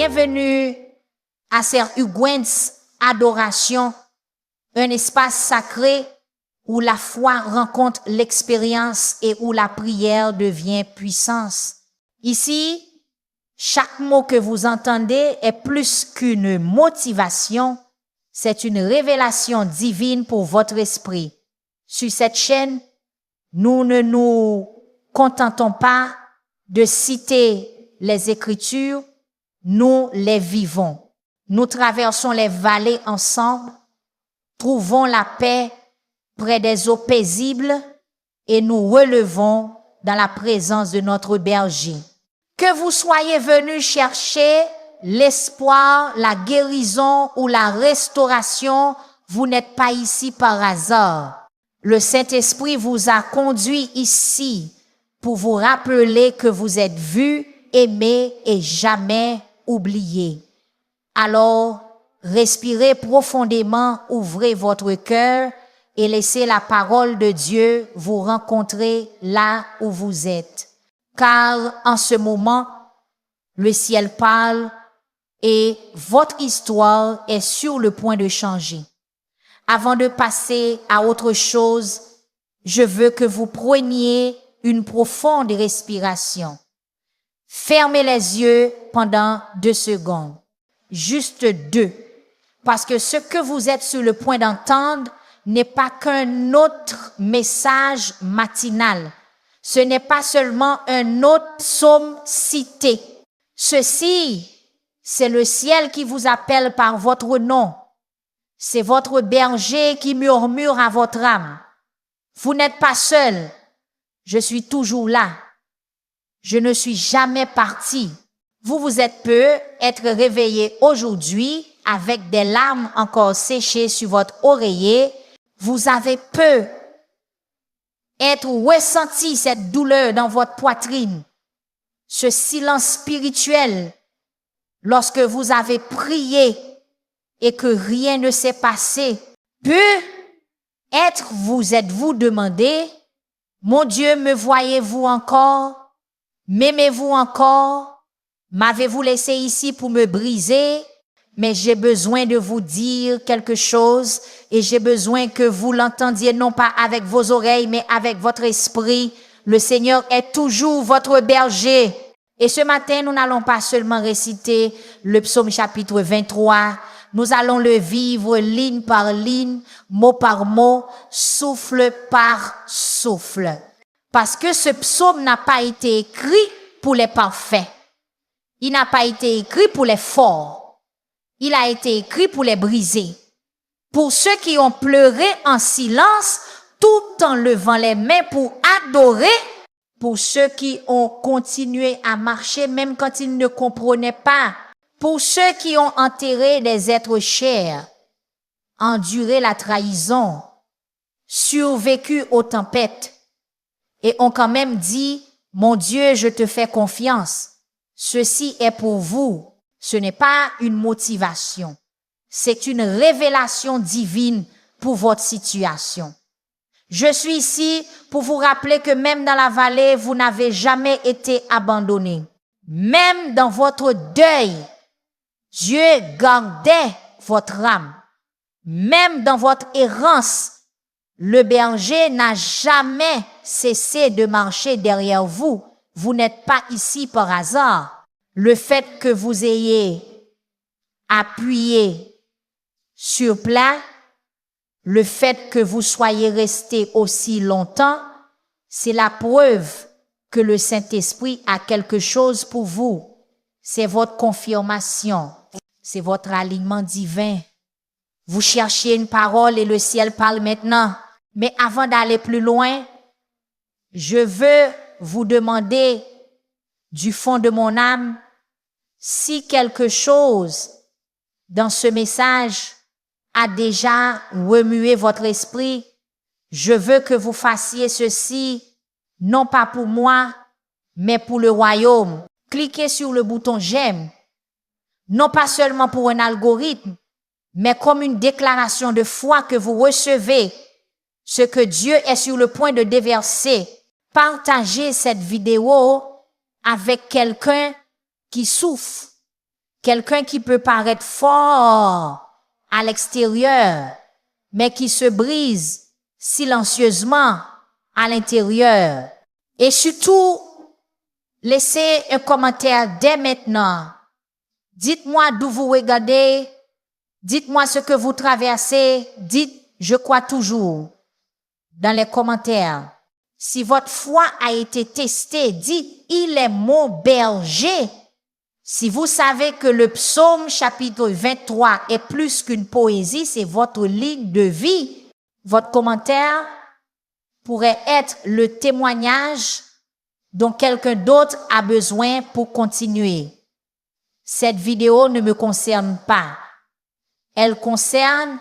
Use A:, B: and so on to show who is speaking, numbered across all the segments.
A: Bienvenue à Sœur Hugwens Adoration, un espace sacré où la foi rencontre l'expérience et où la prière devient puissance. Ici, chaque mot que vous entendez est plus qu'une motivation, c'est une révélation divine pour votre esprit. Sur cette chaîne, nous ne nous contentons pas de citer les Écritures, nous les vivons. Nous traversons les vallées ensemble, trouvons la paix près des eaux paisibles et nous relevons dans la présence de notre berger. Que vous soyez venus chercher l'espoir, la guérison ou la restauration, vous n'êtes pas ici par hasard. Le Saint-Esprit vous a conduit ici pour vous rappeler que vous êtes vus, aimés et jamais oubliés. Alors, respirez profondément, ouvrez votre cœur et laissez la parole de Dieu vous rencontrer là où vous êtes. Car en ce moment, le ciel parle et votre histoire est sur le point de changer. Avant de passer à autre chose, je veux que vous preniez une profonde respiration. Fermez les yeux pendant 2 secondes. Juste 2. Parce que ce que vous êtes sur le point d'entendre n'est pas qu'un autre message matinal. Ce n'est pas seulement un autre psaume cité. Ceci, c'est le ciel qui vous appelle par votre nom. C'est votre berger qui murmure à votre âme. Vous n'êtes pas seul. Je suis toujours là. Je ne suis jamais parti. Vous êtes peu être réveillé aujourd'hui avec des larmes encore séchées sur votre oreiller. Vous avez peu être ressenti cette douleur dans votre poitrine. Ce silence spirituel lorsque vous avez prié et que rien ne s'est passé. Peut être vous êtes-vous demandé, mon Dieu, me voyez-vous encore? M'aimez-vous encore? M'avez-vous laissé ici pour me briser? Mais j'ai besoin de vous dire quelque chose et j'ai besoin que vous l'entendiez non pas avec vos oreilles, mais avec votre esprit. Le Seigneur est toujours votre berger. Et ce matin, nous n'allons pas seulement réciter le psaume chapitre 23. Nous allons le vivre ligne par ligne, mot par mot, souffle par souffle. Parce que ce psaume n'a pas été écrit pour les parfaits. Il n'a pas été écrit pour les forts. Il a été écrit pour les brisés. Pour ceux qui ont pleuré en silence, tout en levant les mains pour adorer. Pour ceux qui ont continué à marcher même quand ils ne comprenaient pas. Pour ceux qui ont enterré des êtres chers, enduré la trahison, survécu aux tempêtes et ont quand même dit, mon Dieu, je te fais confiance. Ceci est pour vous. Ce n'est pas une motivation. C'est une révélation divine pour votre situation. Je suis ici pour vous rappeler que même dans la vallée, vous n'avez jamais été abandonné. Même dans votre deuil, Dieu gardait votre âme. Même dans votre errance, le berger n'a jamais cessé de marcher derrière vous. Vous n'êtes pas ici par hasard. Le fait que vous ayez appuyé sur plat, le fait que vous soyez resté aussi longtemps, c'est la preuve que le Saint-Esprit a quelque chose pour vous. C'est votre confirmation. C'est votre alignement divin. Vous cherchiez une parole et le ciel parle maintenant. Mais avant d'aller plus loin, je veux vous demander du fond de mon âme si quelque chose dans ce message a déjà remué votre esprit. Je veux que vous fassiez ceci, non pas pour moi, mais pour le royaume. Cliquez sur le bouton j'aime. Non pas seulement pour un algorithme, mais comme une déclaration de foi que vous recevez ce que Dieu est sur le point de déverser. Partagez cette vidéo avec quelqu'un qui souffre, Quelqu'un qui peut paraître fort à l'extérieur, mais qui se brise silencieusement à l'intérieur. Et surtout, laissez un commentaire dès maintenant. Dites-moi d'où vous regardez. Dites-moi ce que vous traversez. Dites, je crois toujours. Dans les commentaires. Si votre foi a été testée, dites, il est mon berger. Si vous savez que le psaume chapitre 23 est plus qu'une poésie, c'est votre ligne de vie, votre commentaire pourrait être le témoignage dont quelqu'un d'autre a besoin pour continuer. Cette vidéo ne me concerne pas. Elle concerne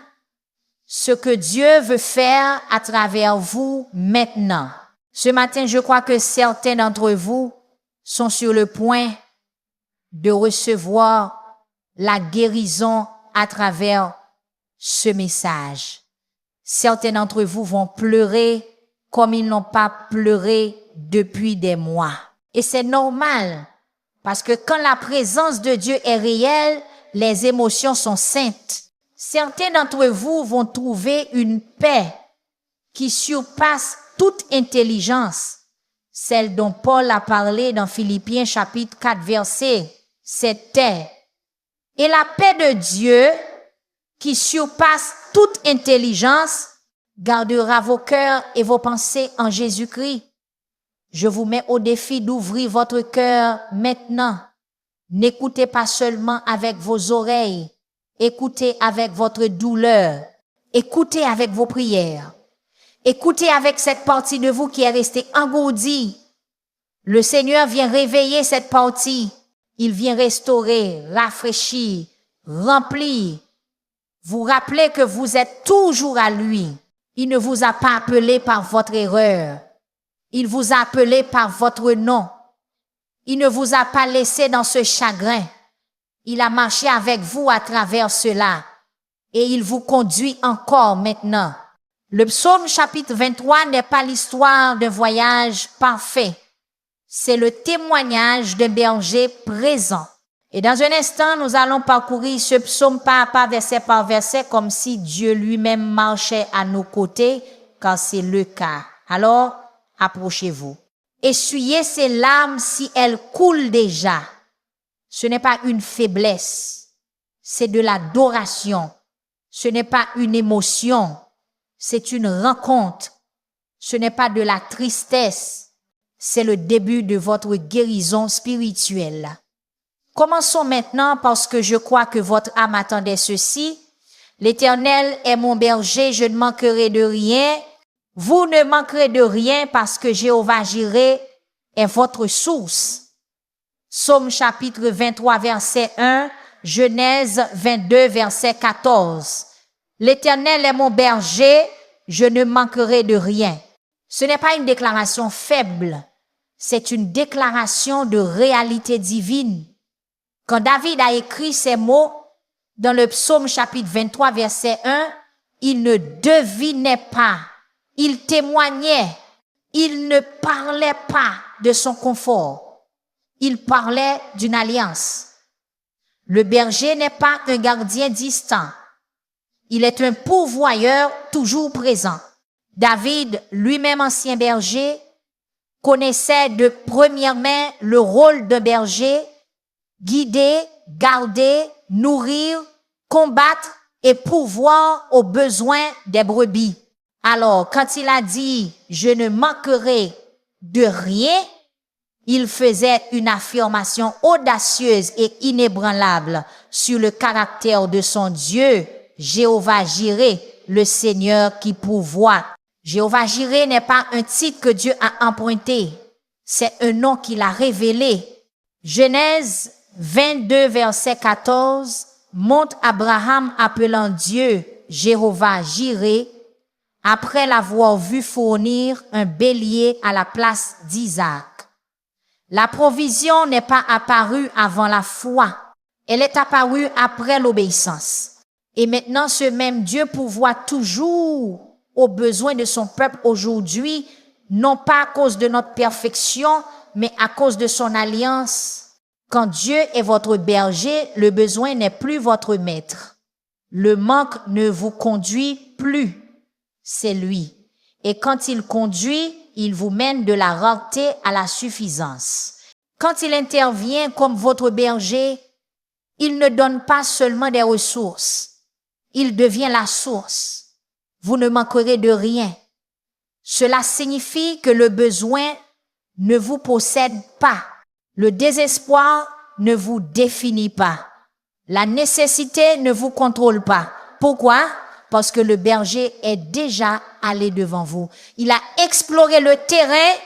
A: ce que Dieu veut faire à travers vous maintenant. Ce matin, je crois que certains d'entre vous sont sur le point de recevoir la guérison à travers ce message. Certains d'entre vous vont pleurer comme ils n'ont pas pleuré depuis des mois. Et c'est normal, parce que quand la présence de Dieu est réelle, les émotions sont saintes. Certains d'entre vous vont trouver une paix qui surpasse toute intelligence, celle dont Paul a parlé dans Philippiens chapitre 4 verset 7. Et la paix de Dieu, qui surpasse toute intelligence, gardera vos cœurs et vos pensées en Jésus-Christ. Je vous mets au défi d'ouvrir votre cœur maintenant. N'écoutez pas seulement avec vos oreilles, écoutez avec votre douleur, écoutez avec vos prières, écoutez avec cette partie de vous qui est restée engourdie. Le Seigneur vient réveiller cette partie. Il vient restaurer, rafraîchir, remplir. Vous rappelez que vous êtes toujours à lui. Il ne vous a pas appelé par votre erreur. Il vous a appelé par votre nom. Il ne vous a pas laissé dans ce chagrin. Il a marché avec vous à travers cela. Et il vous conduit encore maintenant. Le psaume chapitre 23 n'est pas l'histoire d'un voyage parfait. C'est le témoignage d'un berger présent. Et dans un instant, nous allons parcourir ce psaume pas à pas, verset par verset, comme si Dieu lui-même marchait à nos côtés, car c'est le cas. Alors, approchez-vous. Essuyez ces larmes si elles coulent déjà. Ce n'est pas une faiblesse, c'est de l'adoration. Ce n'est pas une émotion, c'est une rencontre. Ce n'est pas de la tristesse, c'est le début de votre guérison spirituelle. Commençons maintenant parce que je crois que votre âme attendait ceci. L'Éternel est mon berger, je ne manquerai de rien. Vous ne manquerez de rien parce que Jéhovah Jireh est votre source. Psaume chapitre 23 verset 1, Genèse 22 verset 14. L'Éternel est mon berger, je ne manquerai de rien. Ce n'est pas une déclaration faible, c'est une déclaration de réalité divine. Quand David a écrit ces mots dans le psaume chapitre 23 verset 1, il ne devinait pas, il témoignait, il ne parlait pas de son confort. Il parlait d'une alliance. Le berger n'est pas un gardien distant. Il est un pourvoyeur toujours présent. David, lui-même ancien berger, connaissait de première main le rôle d'un berger, guider, garder, nourrir, combattre et pourvoir aux besoins des brebis. Alors, quand il a dit « je ne manquerai de rien », il faisait une affirmation audacieuse et inébranlable sur le caractère de son Dieu, Jéhovah Jireh, le Seigneur qui pourvoit. Jéhovah Jireh n'est pas un titre que Dieu a emprunté, c'est un nom qu'il a révélé. Genèse 22 verset 14 montre Abraham appelant Dieu Jéhovah Jireh après l'avoir vu fournir un bélier à la place d'Isaac. La provision n'est pas apparue avant la foi, elle est apparue après l'obéissance. Et maintenant, ce même Dieu pourvoit toujours aux besoins de son peuple aujourd'hui, non pas à cause de notre perfection, mais à cause de son alliance Quand Dieu est votre berger, le besoin n'est plus votre maître. Le manque ne vous conduit plus, c'est lui. Et quand il conduit, il vous mène de la rareté à la suffisance. Quand il intervient comme votre berger, il ne donne pas seulement des ressources, il devient la source. Vous ne manquerez de rien. Cela signifie que le besoin ne vous possède pas. Le désespoir ne vous définit pas. La nécessité ne vous contrôle pas. Pourquoi? Parce que le berger est déjà allé devant vous. Il a exploré le terrain,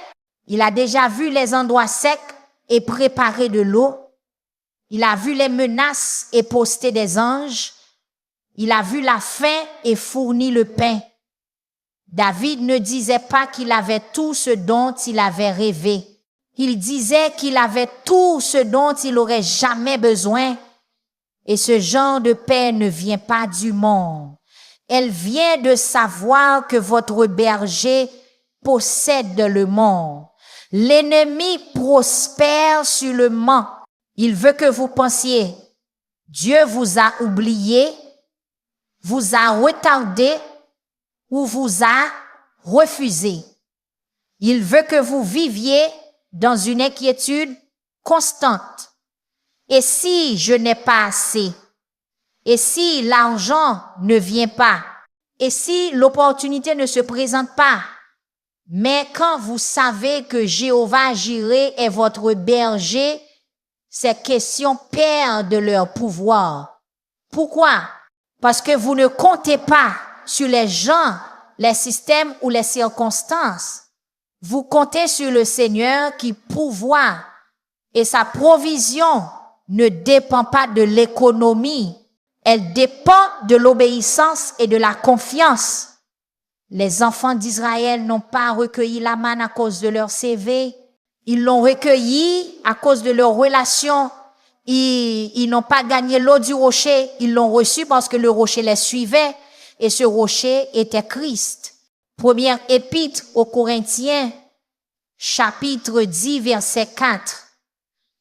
A: il a déjà vu les endroits secs et préparé de l'eau. Il a vu les menaces et posté des anges. Il a vu la faim et fourni le pain. David ne disait pas qu'il avait tout ce dont il avait rêvé. Il disait qu'il avait tout ce dont il aurait jamais besoin. Et ce genre de paix ne vient pas du monde. Elle vient de savoir que votre berger possède le monde. L'ennemi prospère sur le manque. Il veut que vous pensiez, Dieu vous a oublié, vous a retardé ou vous a refusé. Il veut que vous viviez dans une inquiétude constante. Et si je n'ai pas assez? Et si l'argent ne vient pas? Et si l'opportunité ne se présente pas? Mais quand vous savez que Jéhovah Jireh est votre berger, ces questions perdent leur pouvoir. Pourquoi? Parce que vous ne comptez pas sur les gens, les systèmes ou les circonstances. Vous comptez sur le Seigneur qui pourvoit et sa provision ne dépend pas de l'économie. Elle dépend de l'obéissance et de la confiance. Les enfants d'Israël n'ont pas recueilli la manne à cause de leur CV. Ils l'ont recueilli à cause de leur relation. Ils n'ont pas gagné l'eau du rocher. Ils l'ont reçu parce que le rocher les suivait. Et ce rocher était Christ. Première épître aux Corinthiens, chapitre 10, verset 4.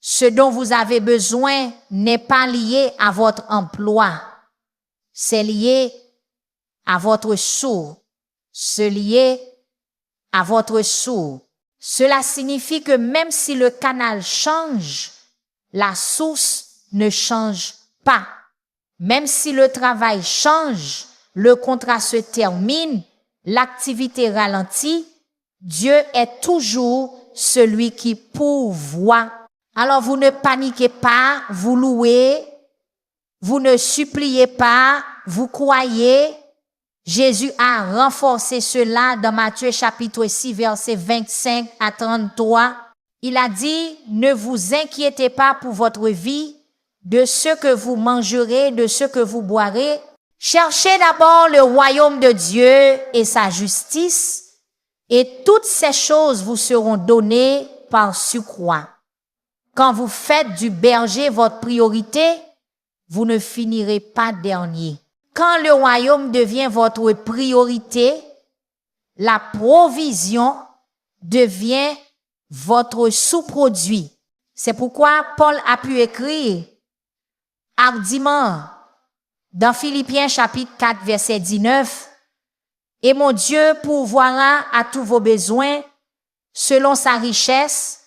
A: Ce dont vous avez besoin n'est pas lié à votre emploi. C'est lié à votre sourd. C'est lié à votre sourd. Cela signifie que même si le canal change, la source ne change pas. Même si le travail change, le contrat se termine, l'activité ralentit, Dieu est toujours celui qui pourvoit. Alors vous ne paniquez pas, vous louez, vous ne suppliez pas, vous croyez. Jésus a renforcé cela dans Matthieu chapitre 6 verset 25 à 33. Il a dit, ne vous inquiétez pas pour votre vie, de ce que vous mangerez, de ce que vous boirez. Cherchez d'abord le royaume de Dieu et sa justice, et toutes ces choses vous seront données par surcroît. Quand vous faites du berger votre priorité, vous ne finirez pas dernier. Quand le royaume devient votre priorité, la provision devient votre sous-produit. C'est pourquoi Paul a pu écrire hardiment dans Philippiens chapitre 4 verset 19, « Et mon Dieu pourvoira à tous vos besoins selon sa richesse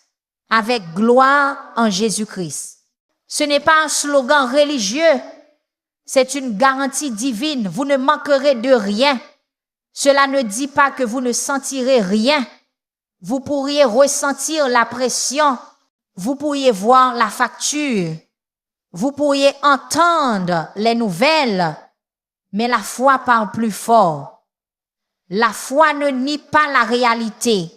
A: avec gloire en Jésus-Christ. » Ce n'est pas un slogan religieux, c'est une garantie divine. Vous ne manquerez de rien. Cela ne dit pas que vous ne sentirez rien. Vous pourriez ressentir la pression. Vous pourriez voir la facture. Vous pourriez entendre les nouvelles. Mais la foi parle plus fort. La foi ne nie pas la réalité.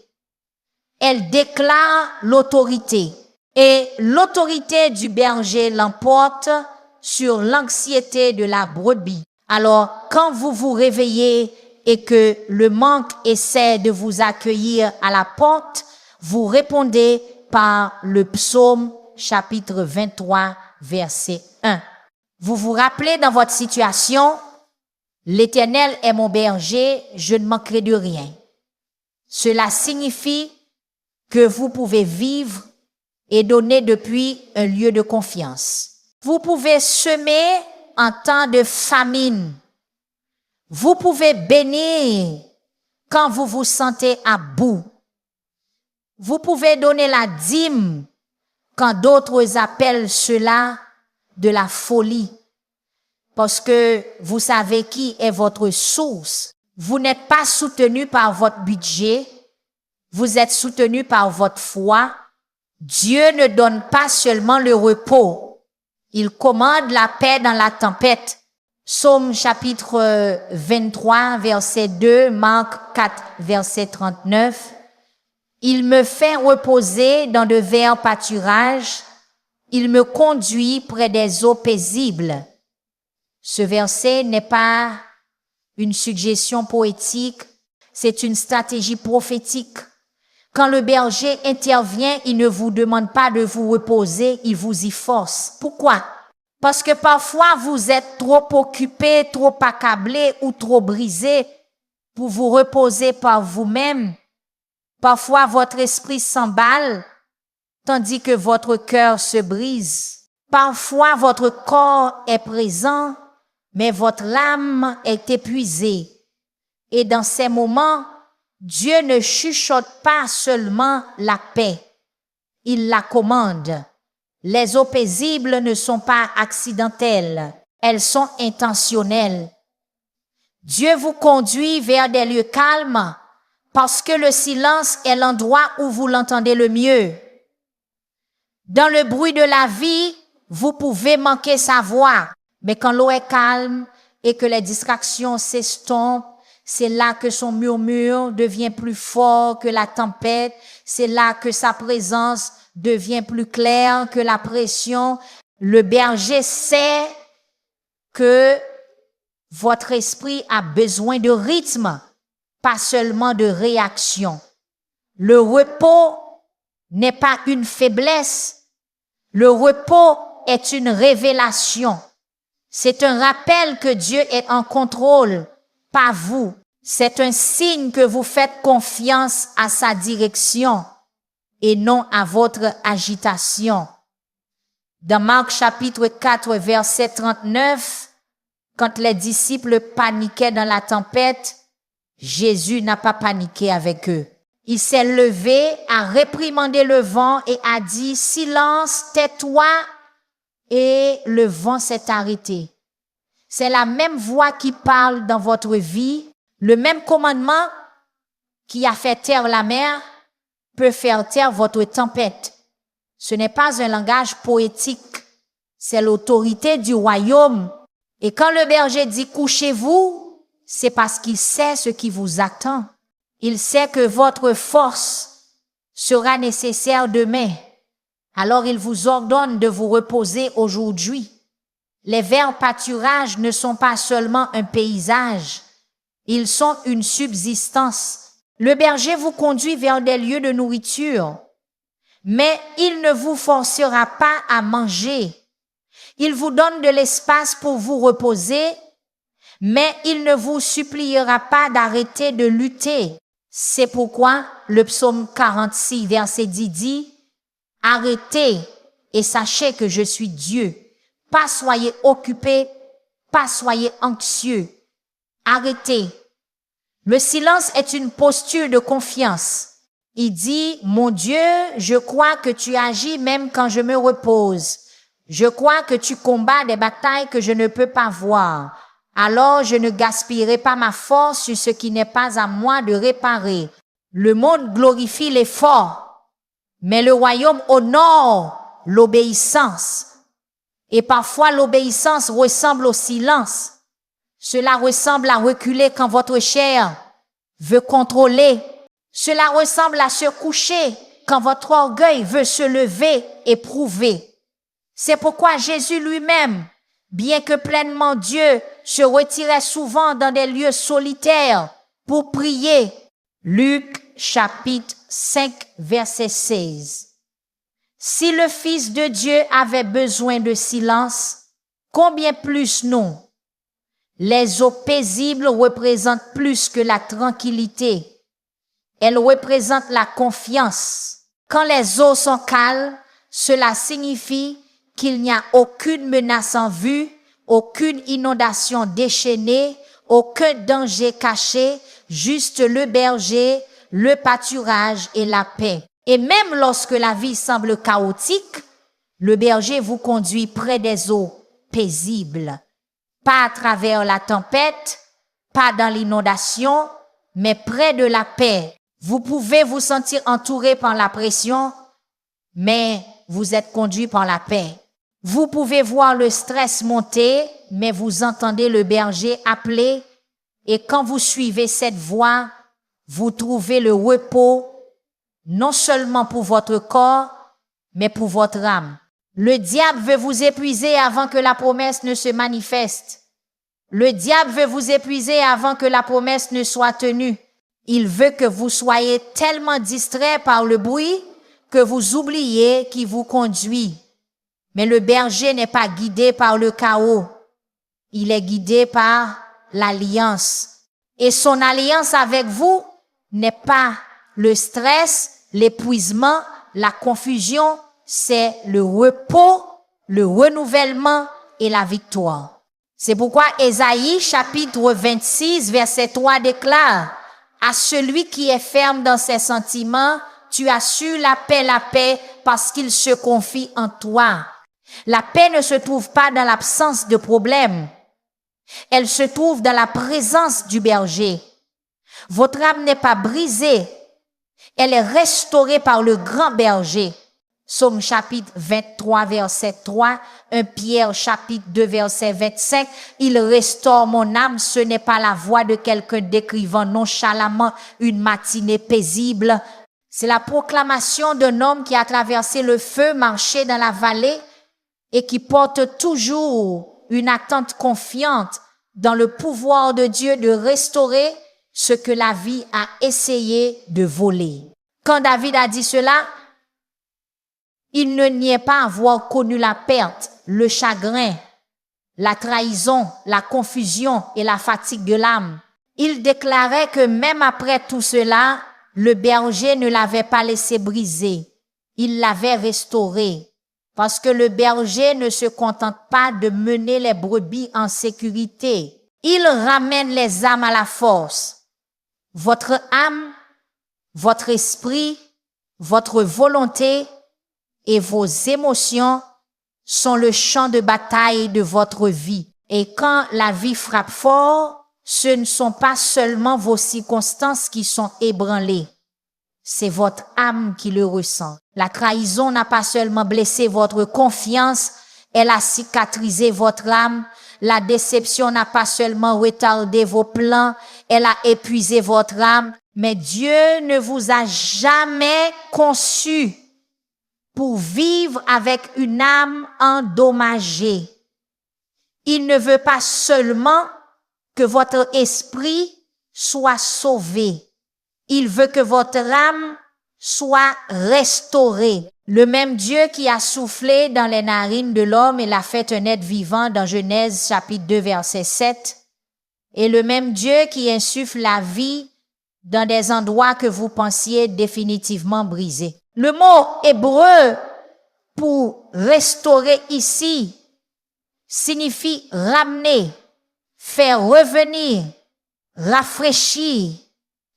A: Elle déclare l'autorité. Et l'autorité du berger l'emporte sur l'anxiété de la brebis. Alors, quand vous vous réveillez et que le manque essaie de vous accueillir à la porte, vous répondez par le psaume chapitre 23, verset 1. Vous vous rappelez dans votre situation, l'Éternel est mon berger, je ne manquerai de rien. Cela signifie que vous pouvez vivre et donner depuis un lieu de confiance. Vous pouvez semer en temps de famine. Vous pouvez bénir quand vous vous sentez à bout. Vous pouvez donner la dîme quand d'autres appellent cela de la folie. Parce que vous savez qui est votre source. Vous n'êtes pas soutenu par votre budget. Vous êtes soutenu par votre foi. Dieu ne donne pas seulement le repos. Il commande la paix dans la tempête. Psaume chapitre 23, verset 2, Marc 4, verset 39. Il me fait reposer dans de verts pâturages. Il me conduit près des eaux paisibles. Ce verset n'est pas une suggestion poétique, c'est une stratégie prophétique. Quand le berger intervient, il ne vous demande pas de vous reposer, il vous y force. Pourquoi? Parce que parfois vous êtes trop occupé, trop accablé ou trop brisé pour vous reposer par vous-même. Parfois votre esprit s'emballe tandis que votre cœur se brise. Parfois votre corps est présent, mais votre âme est épuisée. Et dans ces moments, Dieu ne chuchote pas seulement la paix, il la commande. Les eaux paisibles ne sont pas accidentelles, elles sont intentionnelles. Dieu vous conduit vers des lieux calmes parce que le silence est l'endroit où vous l'entendez le mieux. Dans le bruit de la vie, vous pouvez manquer sa voix, mais quand l'eau est calme et que les distractions s'estompent, c'est là que son murmure devient plus fort que la tempête, c'est là que sa présence devient plus claire que la pression. Le berger sait que votre esprit a besoin de rythme, pas seulement de réaction. Le repos n'est pas une faiblesse, le repos est une révélation. C'est un rappel que Dieu est en contrôle, pas vous. C'est un signe que vous faites confiance à sa direction et non à votre agitation. Dans Marc chapitre 4, verset 39, quand les disciples paniquaient dans la tempête, Jésus n'a pas paniqué avec eux. Il s'est levé, a réprimandé le vent et a dit « Silence, tais-toi » et le vent s'est arrêté. C'est la même voix qui parle dans votre vie. Le même commandement qui a fait taire la mer peut faire taire votre tempête. Ce n'est pas un langage poétique, c'est l'autorité du royaume. Et quand le berger dit « couchez-vous », c'est parce qu'il sait ce qui vous attend. Il sait que votre force sera nécessaire demain. Alors il vous ordonne de vous reposer aujourd'hui. Les verts pâturages ne sont pas seulement un paysage, ils sont une subsistance. Le berger vous conduit vers des lieux de nourriture, mais il ne vous forcera pas à manger. Il vous donne de l'espace pour vous reposer, mais il ne vous suppliera pas d'arrêter de lutter. C'est pourquoi le psaume 46, verset 10 dit « Arrêtez et sachez que je suis Dieu. Pas soyez occupés, pas soyez anxieux. Arrêtez. » Le silence est une posture de confiance. Il dit « Mon Dieu, je crois que tu agis même quand je me repose. Je crois que tu combats des batailles que je ne peux pas voir. Alors je ne gaspillerai pas ma force sur ce qui n'est pas à moi de réparer. Le monde glorifie l'effort, mais le royaume honore l'obéissance. Et parfois l'obéissance ressemble au silence. Cela ressemble à reculer quand votre chair veut contrôler. Cela ressemble à se coucher quand votre orgueil veut se lever et prouver. C'est pourquoi Jésus lui-même, bien que pleinement Dieu, se retirait souvent dans des lieux solitaires pour prier. Luc chapitre 5 verset 16. Si le Fils de Dieu avait besoin de silence, combien plus nous? Les eaux paisibles représentent plus que la tranquillité. Elles représentent la confiance. Quand les eaux sont calmes, Cela signifie qu'il n'y a aucune menace en vue, aucune inondation déchaînée, aucun danger caché, juste le berger, le pâturage et la paix. Et même lorsque la vie semble chaotique, le berger vous conduit près des eaux paisibles, pas à travers la tempête, pas dans l'inondation, mais près de la paix. Vous pouvez vous sentir entouré par la pression, mais vous êtes conduit par la paix. Vous pouvez voir le stress monter, mais vous entendez le berger appeler, et quand vous suivez cette voie, vous trouvez le repos, non seulement pour votre corps, mais pour votre âme. Le diable veut vous épuiser avant que la promesse ne se manifeste. Le diable veut vous épuiser avant que la promesse ne soit tenue. Il veut que vous soyez tellement distrait par le bruit que vous oubliez qui vous conduit. Mais le berger n'est pas guidé par le chaos. Il est guidé par l'alliance. Et son alliance avec vous n'est pas le stress, l'épuisement, la confusion, c'est le repos, le renouvellement et la victoire. C'est pourquoi Ésaïe chapitre 26 verset 3 déclare: à celui qui est ferme dans ses sentiments, tu as su la paix parce qu'il se confie en toi. La paix ne se trouve pas dans l'absence de problèmes. Elle se trouve dans la présence du berger. Votre âme n'est pas brisée. Elle est restaurée par le grand berger. Psaume chapitre 23 verset 3, 1 Pierre chapitre 2 verset 25, il restaure mon âme, ce n'est pas la voix de quelqu'un décrivant nonchalamment une matinée paisible. C'est la proclamation d'un homme qui a traversé le feu, marché dans la vallée et qui porte toujours une attente confiante dans le pouvoir de Dieu de restaurer ce que la vie a essayé de voler. Quand David a dit cela, il ne niait pas avoir connu la perte, le chagrin, la trahison, la confusion et la fatigue de l'âme. Il déclarait que même après tout cela, le berger ne l'avait pas laissé briser. Il l'avait restauré. Parce que le berger ne se contente pas de mener les brebis en sécurité. Il ramène les âmes à la force. Votre âme, votre esprit, votre volonté et vos émotions sont le champ de bataille de votre vie. Et quand la vie frappe fort, ce ne sont pas seulement vos circonstances qui sont ébranlées. C'est votre âme qui le ressent. La trahison n'a pas seulement blessé votre confiance, elle a cicatrisé votre âme. La déception n'a pas seulement retardé vos plans, elle a épuisé votre âme. Mais Dieu ne vous a jamais conçu pour vivre avec une âme endommagée. Il ne veut pas seulement que votre esprit soit sauvé. Il veut que votre âme soit restaurée. Le même Dieu qui a soufflé dans les narines de l'homme et l'a fait un être vivant dans Genèse chapitre 2 verset 7, et le même Dieu qui insuffle la vie dans des endroits que vous pensiez définitivement brisés. Le mot hébreu pour restaurer ici signifie ramener, faire revenir, rafraîchir.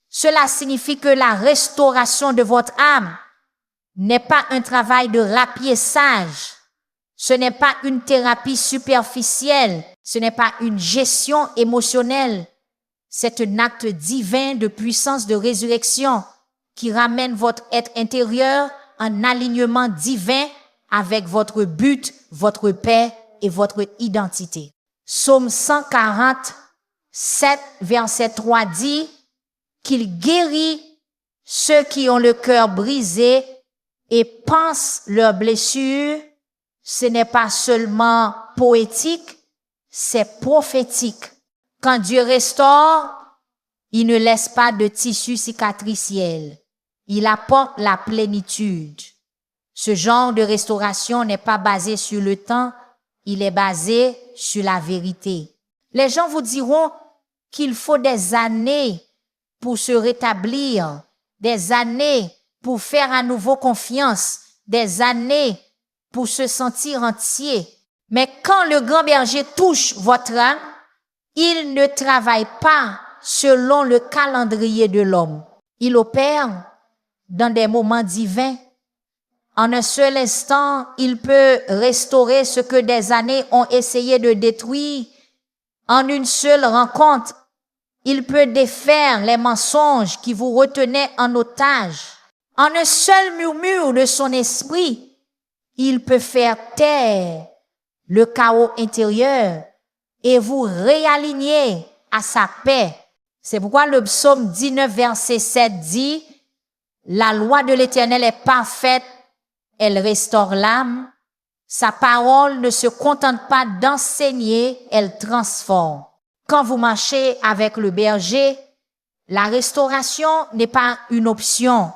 A: Cela signifie que la restauration de votre âme n'est pas un travail de rapiessage. Ce n'est pas une thérapie superficielle. Ce n'est pas une gestion émotionnelle. C'est un acte divin de puissance de résurrection qui ramène votre être intérieur en alignement divin avec votre but, votre paix et votre identité. Psaume 147, verset 3 dit qu'il guérit ceux qui ont le cœur brisé et pensent leurs blessures. Ce n'est pas seulement poétique, c'est prophétique. Quand Dieu restaure, il ne laisse pas de tissu cicatriciel. Il apporte la plénitude. Ce genre de restauration n'est pas basé sur le temps, il est basé sur la vérité. Les gens vous diront qu'il faut des années pour se rétablir, des années pour faire à nouveau confiance, des années pour se sentir entier. Mais quand le grand berger touche votre âme, il ne travaille pas selon le calendrier de l'homme. Il opère dans des moments divins. En un seul instant, il peut restaurer ce que des années ont essayé de détruire. En une seule rencontre, il peut défaire les mensonges qui vous retenaient en otage. En un seul murmure de son esprit, il peut faire taire le chaos intérieur et vous réaligner à sa paix. C'est pourquoi le psaume 19, verset 7 dit, « La loi de l'Éternel est parfaite, elle restaure l'âme. Sa parole ne se contente pas d'enseigner, elle transforme. » Quand vous marchez avec le berger, la restauration n'est pas une option.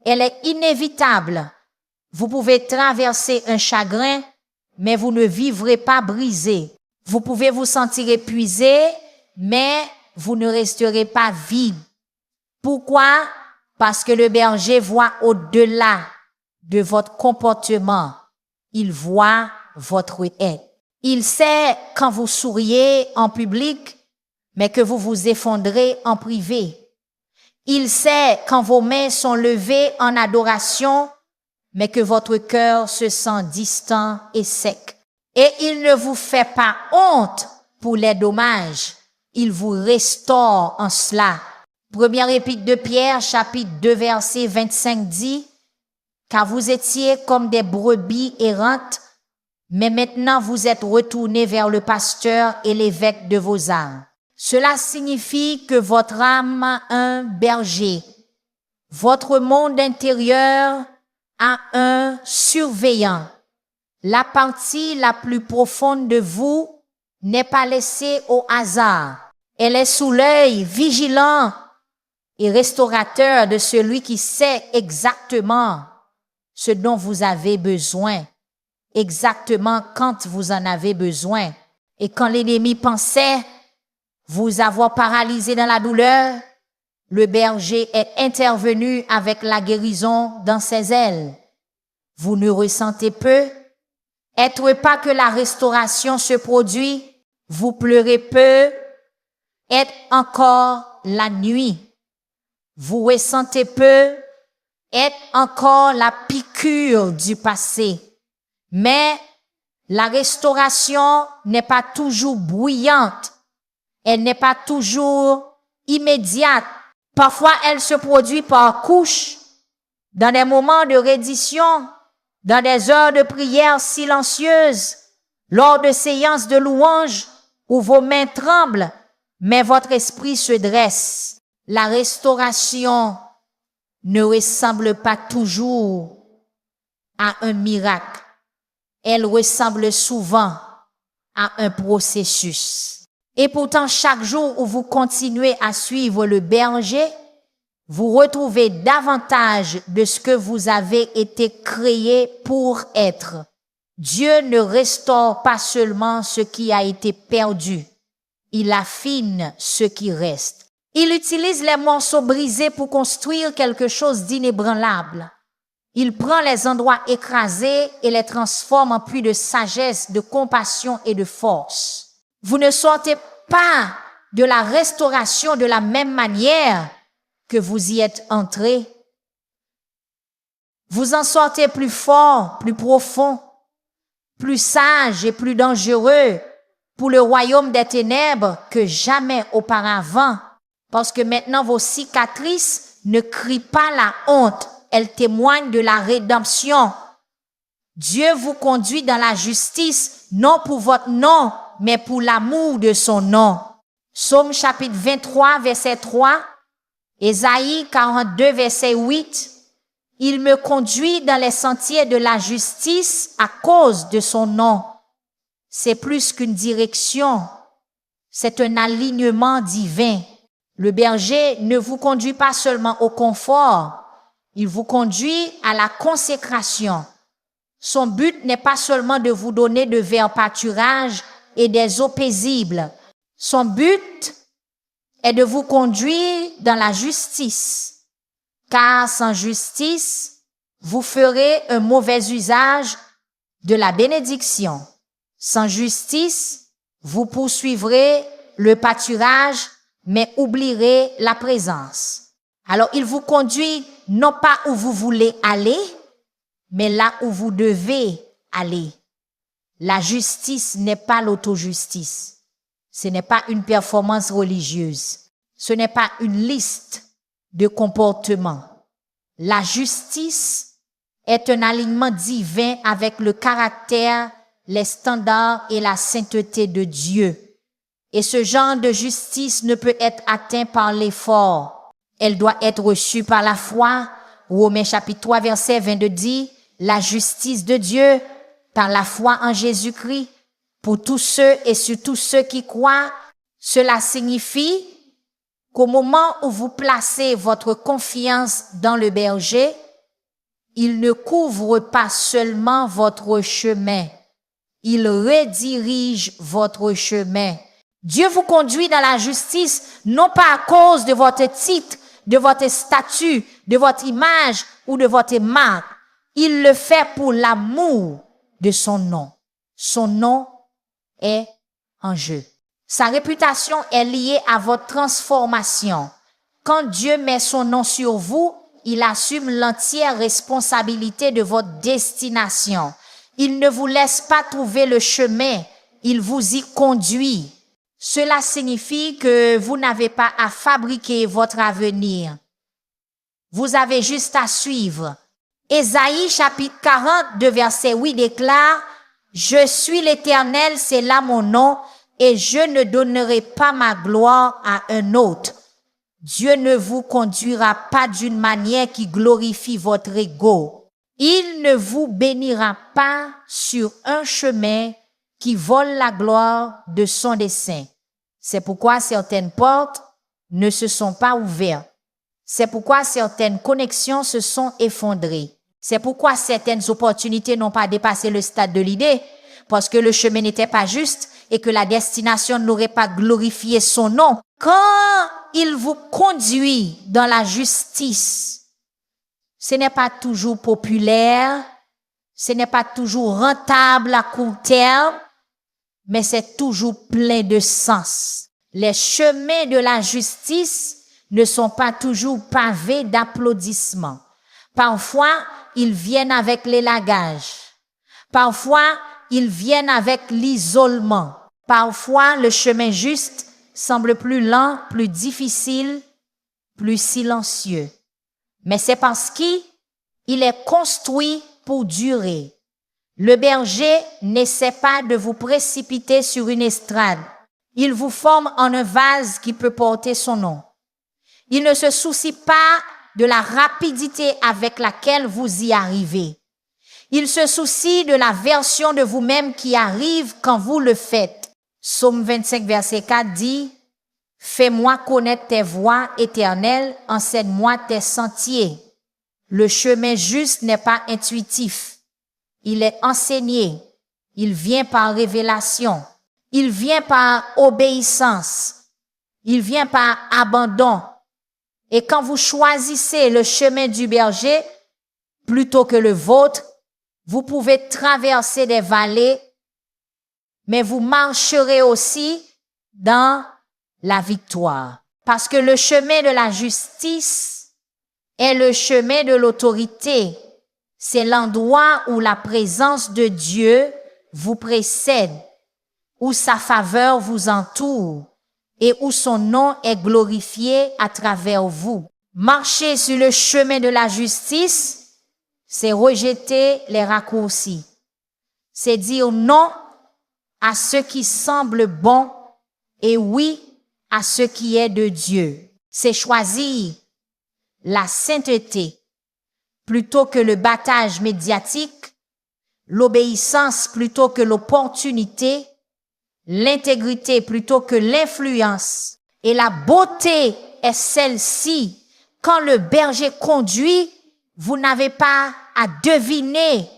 A: Elle est inévitable. Vous pouvez traverser un chagrin, mais vous ne vivrez pas brisé. Vous pouvez vous sentir épuisé, mais vous ne resterez pas vide. Pourquoi? Parce que le berger voit au-delà de votre comportement. Il voit votre être. Il sait quand vous souriez en public, mais que vous vous effondrez en privé. Il sait quand vos mains sont levées en adoration, mais que votre cœur se sent distant et sec. Et il ne vous fait pas honte pour les dommages. Il vous restaure en cela. Première épître de Pierre, chapitre 2, verset 25 dit, « Car vous étiez comme des brebis errantes, mais maintenant vous êtes retournés vers le pasteur et l'évêque de vos âmes. » Cela signifie que votre âme a un berger. Votre monde intérieur a un surveillant. La partie la plus profonde de vous n'est pas laissée au hasard. Elle est sous l'œil vigilant et restaurateur de celui qui sait exactement ce dont vous avez besoin, exactement quand vous en avez besoin. Et quand l'ennemi pensait vous avoir paralysé dans la douleur, le berger est intervenu avec la guérison dans ses ailes. Vous ne ressentez peu? Être pas que la restauration se produit, vous pleurez peu, être encore la nuit. Vous ressentez peu, être encore la piqûre du passé. Mais la restauration n'est pas toujours bruyante. Elle n'est pas toujours immédiate. Parfois, elle se produit par couches, dans des moments de reddition, dans des heures de prière silencieuses, lors de séances de louange où vos mains tremblent, mais votre esprit se dresse. La restauration ne ressemble pas toujours à un miracle. Elle ressemble souvent à un processus. Et pourtant, chaque jour où vous continuez à suivre le berger, vous retrouvez davantage de ce que vous avez été créé pour être. Dieu ne restaure pas seulement ce qui a été perdu. Il affine ce qui reste. Il utilise les morceaux brisés pour construire quelque chose d'inébranlable. Il prend les endroits écrasés et les transforme en puits de sagesse, de compassion et de force. Vous ne sortez pas de la restauration de la même manière que vous y êtes entré. Vous en sortez plus fort, plus profond, plus sage et plus dangereux pour le royaume des ténèbres que jamais auparavant. Parce que maintenant vos cicatrices ne crient pas la honte, elles témoignent de la rédemption. Dieu vous conduit dans la justice, non pour votre nom, mais pour l'amour de son nom. Psaume chapitre 23, verset 3, Ésaïe 42, verset 8, « Il me conduit dans les sentiers de la justice à cause de son nom. » C'est plus qu'une direction, c'est un alignement divin. Le berger ne vous conduit pas seulement au confort, il vous conduit à la consécration. Son but n'est pas seulement de vous donner de verts pâturages et des eaux paisibles. Son but est de vous conduire dans la justice. Car sans justice, vous ferez un mauvais usage de la bénédiction. Sans justice, vous poursuivrez le pâturage, mais oublierez la présence. Alors, il vous conduit non pas où vous voulez aller, mais là où vous devez aller. La justice n'est pas l'autojustice. Ce n'est pas une performance religieuse. Ce n'est pas une liste de comportements. La justice est un alignement divin avec le caractère, les standards et la sainteté de Dieu. Et ce genre de justice ne peut être atteint par l'effort. Elle doit être reçue par la foi. Romains chapitre 3 verset 22 dit, la justice de Dieu par la foi en Jésus-Christ pour tous ceux et surtout ceux qui croient. Cela signifie qu'au moment où vous placez votre confiance dans le berger, il ne couvre pas seulement votre chemin, il redirige votre chemin. Dieu vous conduit dans la justice, non pas à cause de votre titre, de votre statut, de votre image ou de votre marque. Il le fait pour l'amour de son nom. Son nom est en jeu. Sa réputation est liée à votre transformation. Quand Dieu met son nom sur vous, il assume l'entière responsabilité de votre destination. Il ne vous laisse pas trouver le chemin, il vous y conduit. Cela signifie que vous n'avez pas à fabriquer votre avenir. Vous avez juste à suivre. Ésaïe chapitre 42 verset 8 déclare, « Je suis l'Éternel, c'est là mon nom, et je ne donnerai pas ma gloire à un autre. » Dieu ne vous conduira pas d'une manière qui glorifie votre ego. Il ne vous bénira pas sur un chemin qui vole la gloire de son dessein. C'est pourquoi certaines portes ne se sont pas ouvertes. C'est pourquoi certaines connexions se sont effondrées. C'est pourquoi certaines opportunités n'ont pas dépassé le stade de l'idée, parce que le chemin n'était pas juste et que la destination n'aurait pas glorifié son nom. Quand il vous conduit dans la justice, ce n'est pas toujours populaire, ce n'est pas toujours rentable à court terme, mais c'est toujours plein de sens. Les chemins de la justice ne sont pas toujours pavés d'applaudissements. Parfois, ils viennent avec l'élagage. Parfois, ils viennent avec l'isolement. Parfois, le chemin juste semble plus lent, plus difficile, plus silencieux. Mais c'est parce qu'il est construit pour durer. Le berger n'essaie pas de vous précipiter sur une estrade. Il vous forme en un vase qui peut porter son nom. Il ne se soucie pas de la rapidité avec laquelle vous y arrivez. Il se soucie de la version de vous-même qui arrive quand vous le faites. Psaume 25, verset 4 dit, « Fais-moi connaître tes voies éternelles, enseigne-moi tes sentiers. » Le chemin juste n'est pas intuitif. Il est enseigné. Il vient par révélation. Il vient par obéissance. Il vient par abandon. Et quand vous choisissez le chemin du berger plutôt que le vôtre, vous pouvez traverser des vallées, mais vous marcherez aussi dans la victoire. Parce que le chemin de la justice est le chemin de l'autorité. C'est l'endroit où la présence de Dieu vous précède, où sa faveur vous entoure et où son nom est glorifié à travers vous. Marcher sur le chemin de la justice, c'est rejeter les raccourcis. C'est dire non à ce qui semble bon et oui à ce qui est de Dieu. C'est choisir la sainteté plutôt que le battage médiatique, l'obéissance plutôt que l'opportunité, l'intégrité plutôt que l'influence. Et la beauté est celle-ci. Quand le berger conduit, vous n'avez pas à deviner,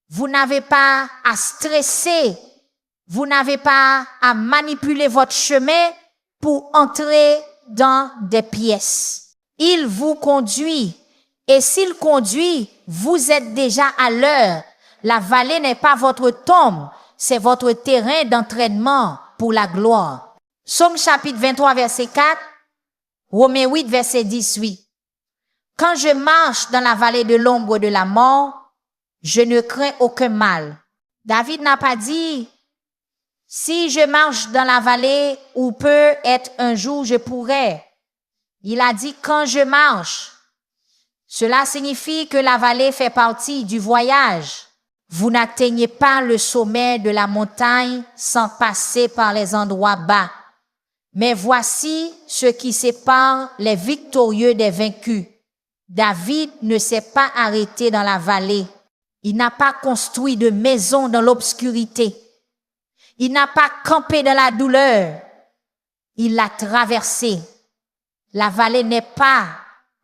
A: vous n'avez pas à stresser, vous n'avez pas à manipuler votre chemin pour entrer dans des pièces. Il vous conduit. Et s'il conduit, vous êtes déjà à l'heure. La vallée n'est pas votre tombe, c'est votre terrain d'entraînement pour la gloire. Somme chapitre 23, verset 4, Romains 8, verset 18. Quand je marche dans la vallée de l'ombre de la mort, je ne crains aucun mal. David n'a pas dit, si je marche dans la vallée où peut être un jour je pourrais. Il a dit quand je marche. Cela signifie que la vallée fait partie du voyage. Vous n'atteignez pas le sommet de la montagne sans passer par les endroits bas. Mais voici ce qui sépare les victorieux des vaincus. David ne s'est pas arrêté dans la vallée. Il n'a pas construit de maison dans l'obscurité. Il n'a pas campé dans la douleur. Il l'a traversée. La vallée n'est pas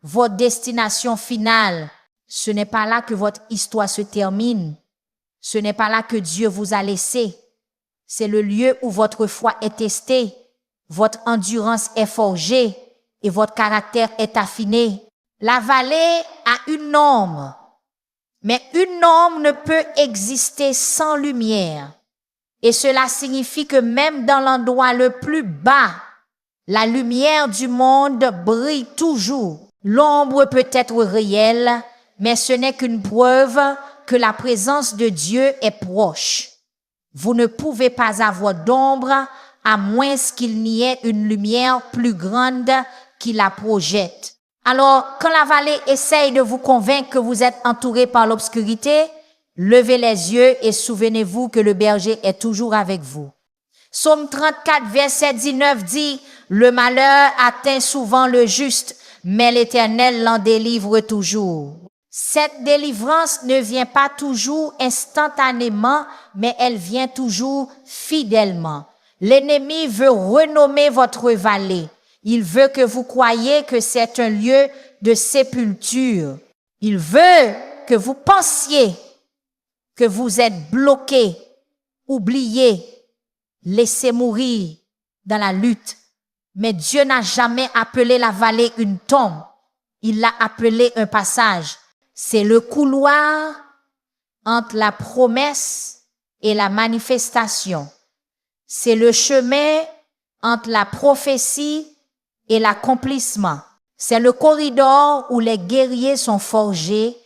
A: votre destination finale. Ce n'est pas là que votre histoire se termine. Ce n'est pas là que Dieu vous a laissé. C'est le lieu où votre foi est testée, votre endurance est forgée et votre caractère est affiné. La vallée a une ombre, mais une ombre ne peut exister sans lumière. Et cela signifie que même dans l'endroit le plus bas, la lumière du monde brille toujours. L'ombre peut être réelle, mais ce n'est qu'une preuve que la présence de Dieu est proche. Vous ne pouvez pas avoir d'ombre à moins qu'il n'y ait une lumière plus grande qui la projette. Alors, quand la vallée essaye de vous convaincre que vous êtes entouré par l'obscurité, levez les yeux et souvenez-vous que le berger est toujours avec vous. Psaume 34, verset 19 dit, « Le malheur atteint souvent le juste, mais l'Éternel l'en délivre toujours. » Cette délivrance ne vient pas toujours instantanément, mais elle vient toujours fidèlement. L'ennemi veut renommer votre vallée. Il veut que vous croyiez que c'est un lieu de sépulture. Il veut que vous pensiez que vous êtes bloqué, oublié, laissé mourir dans la lutte. Mais Dieu n'a jamais appelé la vallée une tombe. Il l'a appelé un passage. C'est le couloir entre la promesse et la manifestation. C'est le chemin entre la prophétie et l'accomplissement. C'est le corridor où les guerriers sont forgés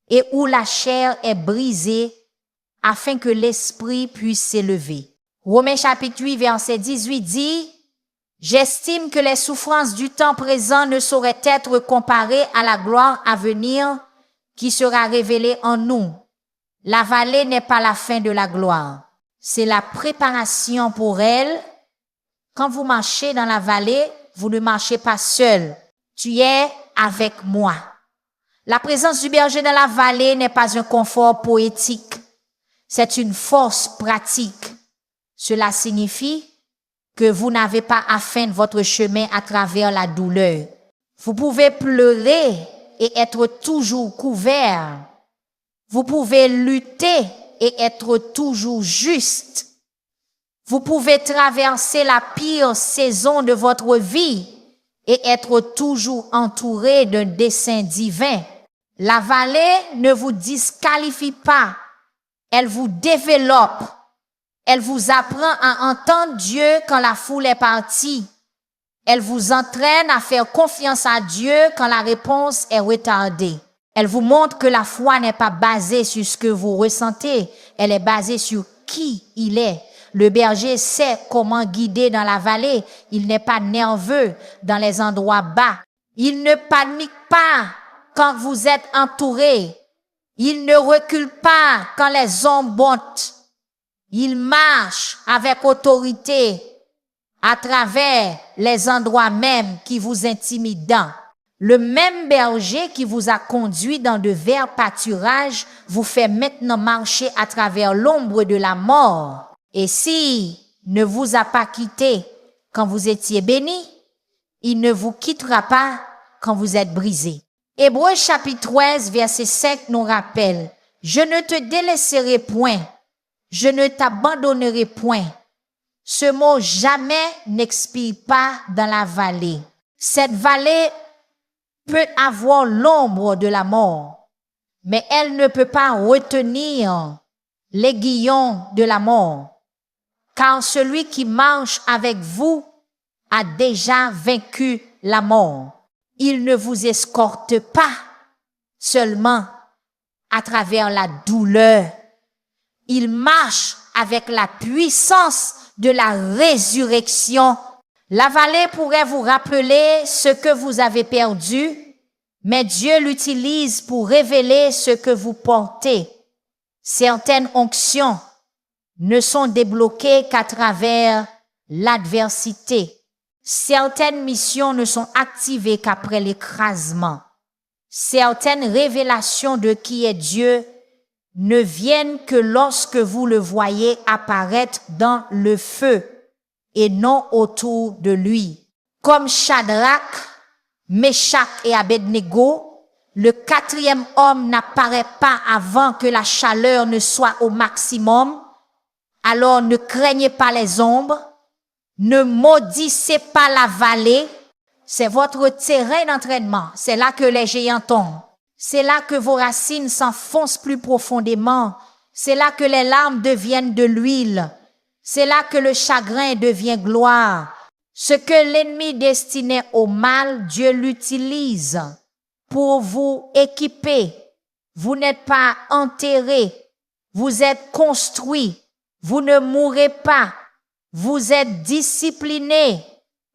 A: et où la chair est brisée afin que l'esprit puisse s'élever. Romains chapitre 8, verset 18 dit, « J'estime que les souffrances du temps présent ne sauraient être comparées à la gloire à venir qui sera révélée en nous. La vallée n'est pas la fin de la gloire. C'est la préparation pour elle. Quand vous marchez dans la vallée, vous ne marchez pas seul. Tu es avec moi. La présence du berger dans la vallée n'est pas un confort poétique. C'est une force pratique. Cela signifie que vous n'avez pas à feindre votre chemin à travers la douleur. Vous pouvez pleurer et être toujours couvert. Vous pouvez lutter et être toujours juste. Vous pouvez traverser la pire saison de votre vie et être toujours entouré d'un dessein divin. La vallée ne vous disqualifie pas. Elle vous développe. Elle vous apprend à entendre Dieu quand la foule est partie. Elle vous entraîne à faire confiance à Dieu quand la réponse est retardée. Elle vous montre que la foi n'est pas basée sur ce que vous ressentez. Elle est basée sur qui il est. Le berger sait comment guider dans la vallée. Il n'est pas nerveux dans les endroits bas. Il ne panique pas quand vous êtes entouré. Il ne recule pas quand les ombres montent. Il marche avec autorité à travers les endroits même qui vous intimident. Le même berger qui vous a conduit dans de verts pâturages vous fait maintenant marcher à travers l'ombre de la mort. Et s'il ne vous a pas quitté quand vous étiez béni, il ne vous quittera pas quand vous êtes brisé. Hébreux chapitre 13, verset 5 nous rappelle, « Je ne te délaisserai point, je ne t'abandonnerai point. » Ce mot « jamais » n'expire pas dans la vallée. Cette vallée peut avoir l'ombre de la mort, mais elle ne peut pas retenir l'aiguillon de la mort, car celui qui marche avec vous a déjà vaincu la mort. Il ne vous escorte pas seulement à travers la douleur. Il marche avec la puissance de la résurrection. La vallée pourrait vous rappeler ce que vous avez perdu, mais Dieu l'utilise pour révéler ce que vous portez. Certaines onctions ne sont débloquées qu'à travers l'adversité. Certaines missions ne sont activées qu'après l'écrasement. Certaines révélations de qui est Dieu ne viennent que lorsque vous le voyez apparaître dans le feu et non autour de lui. Comme Shadrach, Meshach et Abednego, le quatrième homme n'apparaît pas avant que la chaleur ne soit au maximum. Alors ne craignez pas les ombres, ne maudissez pas la vallée. C'est votre terrain d'entraînement. C'est là que les géants tombent. C'est là que vos racines s'enfoncent plus profondément. C'est là que les larmes deviennent de l'huile. C'est là que le chagrin devient gloire. Ce que l'ennemi destinait au mal, Dieu l'utilise pour vous équiper. Vous n'êtes pas enterré. Vous êtes construit. Vous ne mourrez pas. Vous êtes discipliné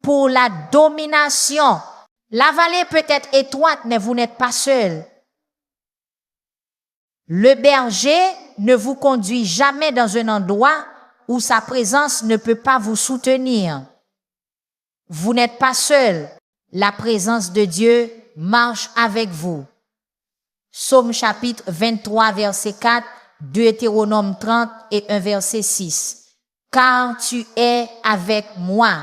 A: pour la domination. La vallée peut être étroite, mais vous n'êtes pas seul. Le berger ne vous conduit jamais dans un endroit où sa présence ne peut pas vous soutenir. Vous n'êtes pas seul. La présence de Dieu marche avec vous. Psaume chapitre 23, verset 4, Deutéronome 30 et 1 verset 6. Car tu es avec moi.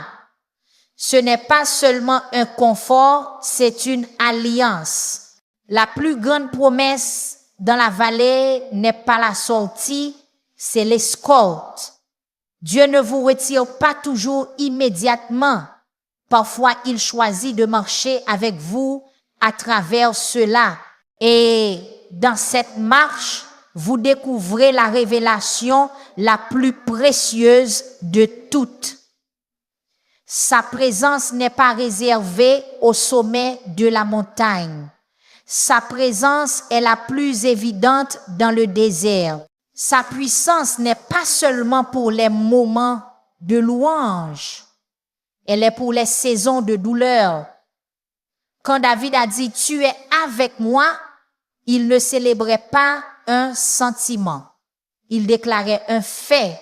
A: Ce n'est pas seulement un confort, c'est une alliance. La plus grande promesse dans la vallée n'est pas la sortie, c'est l'escorte. Dieu ne vous retire pas toujours immédiatement. Parfois, il choisit de marcher avec vous à travers cela. Et dans cette marche, vous découvrez la révélation la plus précieuse de toutes. Sa présence n'est pas réservée au sommet de la montagne. Sa présence est la plus évidente dans le désert. Sa puissance n'est pas seulement pour les moments de louange. Elle est pour les saisons de douleur. Quand David a dit « Tu es avec moi », il ne célébrait pas un sentiment. Il déclarait un fait.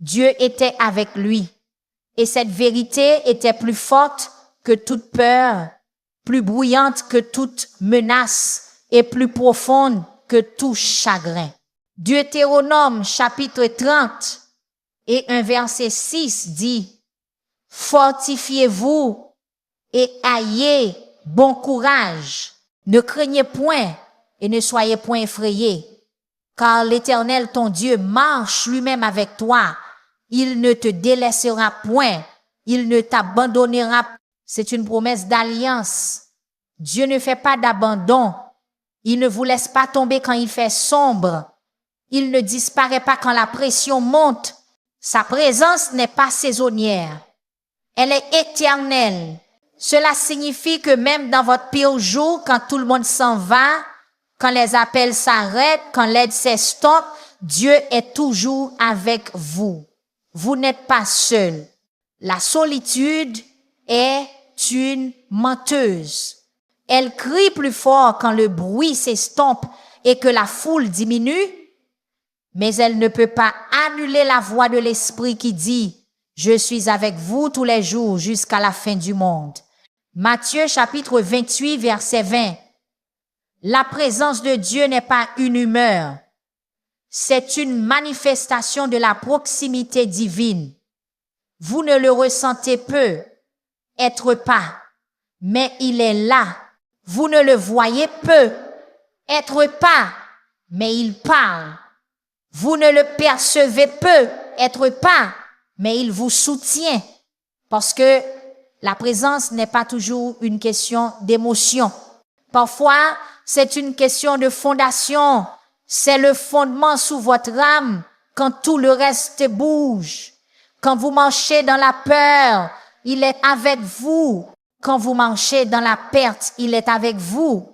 A: Dieu était avec lui. Et cette vérité était plus forte que toute peur, plus bruyante que toute menace et plus profonde que tout chagrin. Deutéronome chapitre 30 et un verset 6 dit « Fortifiez-vous et ayez bon courage. Ne craignez point et ne soyez point effrayés, car l'Éternel ton Dieu marche lui-même avec toi. Il ne te délaissera point, il ne t'abandonnera pas. » C'est une promesse d'alliance. Dieu ne fait pas d'abandon. Il ne vous laisse pas tomber quand il fait sombre. Il ne disparaît pas quand la pression monte. Sa présence n'est pas saisonnière. Elle est éternelle. Cela signifie que même dans votre pire jour, quand tout le monde s'en va, quand les appels s'arrêtent, quand l'aide s'estompe, Dieu est toujours avec vous. Vous n'êtes pas seul. La solitude est une menteuse. Elle crie plus fort quand le bruit s'estompe et que la foule diminue, mais elle ne peut pas annuler la voix de l'Esprit qui dit « Je suis avec vous tous les jours jusqu'à la fin du monde ». Matthieu chapitre 28 verset 20. La présence de Dieu n'est pas une humeur. C'est une manifestation de la proximité divine. Vous ne le ressentez peu, être pas, mais il est là. Vous ne le voyez peu, être pas, mais il parle. Vous ne le percevez peu, être pas, mais il vous soutient. Parce que la présence n'est pas toujours une question d'émotion. Parfois, c'est une question de fondation. C'est le fondement sous votre âme quand tout le reste bouge. Quand vous marchez dans la peur, il est avec vous. Quand vous marchez dans la perte, il est avec vous.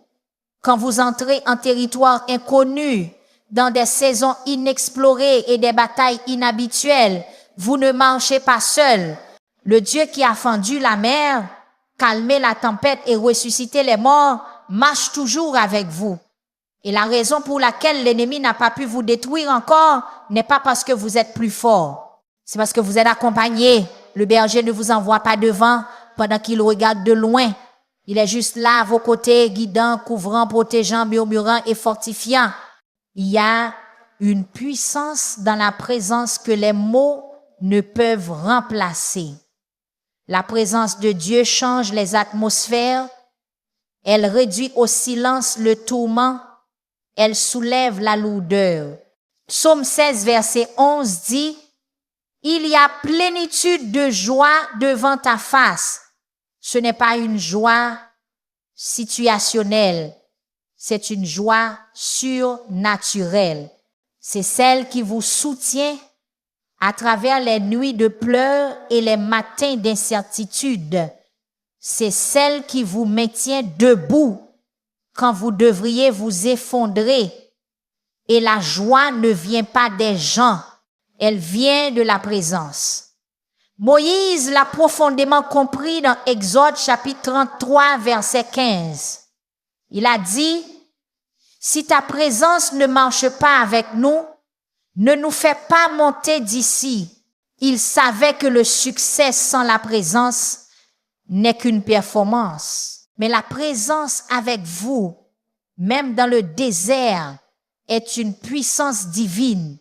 A: Quand vous entrez en territoire inconnu, dans des saisons inexplorées et des batailles inhabituelles, vous ne marchez pas seul. Le Dieu qui a fendu la mer, calmé la tempête et ressuscité les morts, marche toujours avec vous. Et la raison pour laquelle l'ennemi n'a pas pu vous détruire encore n'est pas parce que vous êtes plus fort. C'est parce que vous êtes accompagné. Le berger ne vous envoie pas devant pendant qu'il regarde de loin. Il est juste là à vos côtés, guidant, couvrant, protégeant, murmurant et fortifiant. Il y a une puissance dans la présence que les mots ne peuvent remplacer. La présence de Dieu change les atmosphères. Elle réduit au silence le tourment. Elle soulève la lourdeur. Psaume 16, verset 11 dit, « Il y a plénitude de joie devant ta face. » Ce n'est pas une joie situationnelle, c'est une joie surnaturelle. C'est celle qui vous soutient à travers les nuits de pleurs et les matins d'incertitude. C'est celle qui vous maintient debout quand vous devriez vous effondrer. Et la joie ne vient pas des gens, elle vient de la présence. Moïse l'a profondément compris dans Exode chapitre 33, verset 15. Il a dit, « Si ta présence ne marche pas avec nous, ne nous fais pas monter d'ici. » Il savait que le succès sans la présence n'est qu'une performance. Mais la présence avec vous, même dans le désert, est une puissance divine.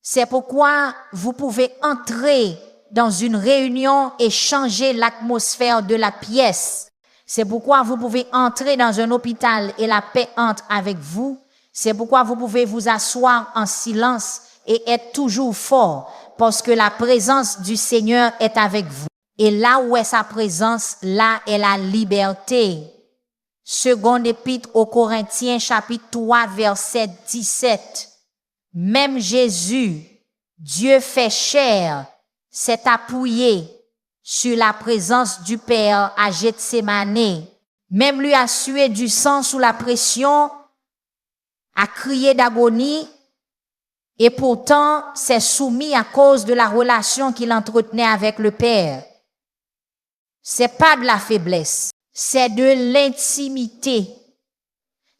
A: C'est pourquoi vous pouvez entrer dans une réunion et changer l'atmosphère de la pièce. C'est pourquoi vous pouvez entrer dans un hôpital et la paix entre avec vous. C'est pourquoi vous pouvez vous asseoir en silence et être toujours fort, parce que la présence du Seigneur est avec vous. Et là où est sa présence, là est la liberté. Seconde épître aux Corinthiens, chapitre 3, verset 17. Même Jésus, Dieu fait chair, s'est appuyé sur la présence du Père à Gethsémane. Même lui a sué du sang sous la pression, a crié d'agonie, et pourtant s'est soumis à cause de la relation qu'il entretenait avec le Père. C'est pas de la faiblesse, c'est de l'intimité.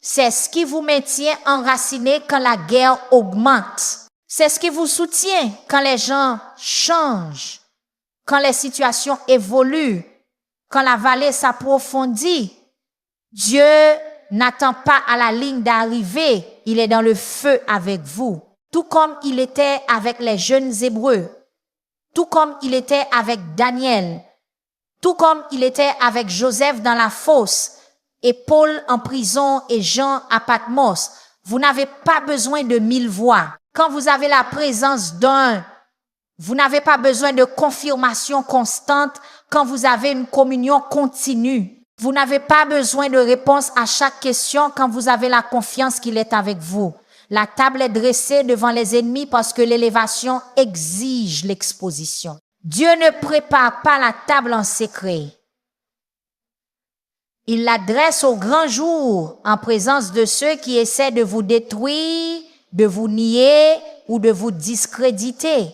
A: C'est ce qui vous maintient enraciné quand la guerre augmente. C'est ce qui vous soutient quand les gens changent, quand les situations évoluent, quand la vallée s'approfondit. Dieu n'attend pas à la ligne d'arrivée, il est dans le feu avec vous. Tout comme il était avec les jeunes Hébreux, tout comme il était avec Daniel, tout comme il était avec Joseph dans la fosse, et Paul en prison et Jean à Patmos. Vous n'avez pas besoin de 1000 voix. Quand vous avez la présence d'un, vous n'avez pas besoin de confirmation constante quand vous avez une communion continue. Vous n'avez pas besoin de réponse à chaque question quand vous avez la confiance qu'il est avec vous. La table est dressée devant les ennemis parce que l'élévation exige l'exposition. Dieu ne prépare pas la table en secret. Il la dresse au grand jour en présence de ceux qui essaient de vous détruire, de vous nier ou de vous discréditer.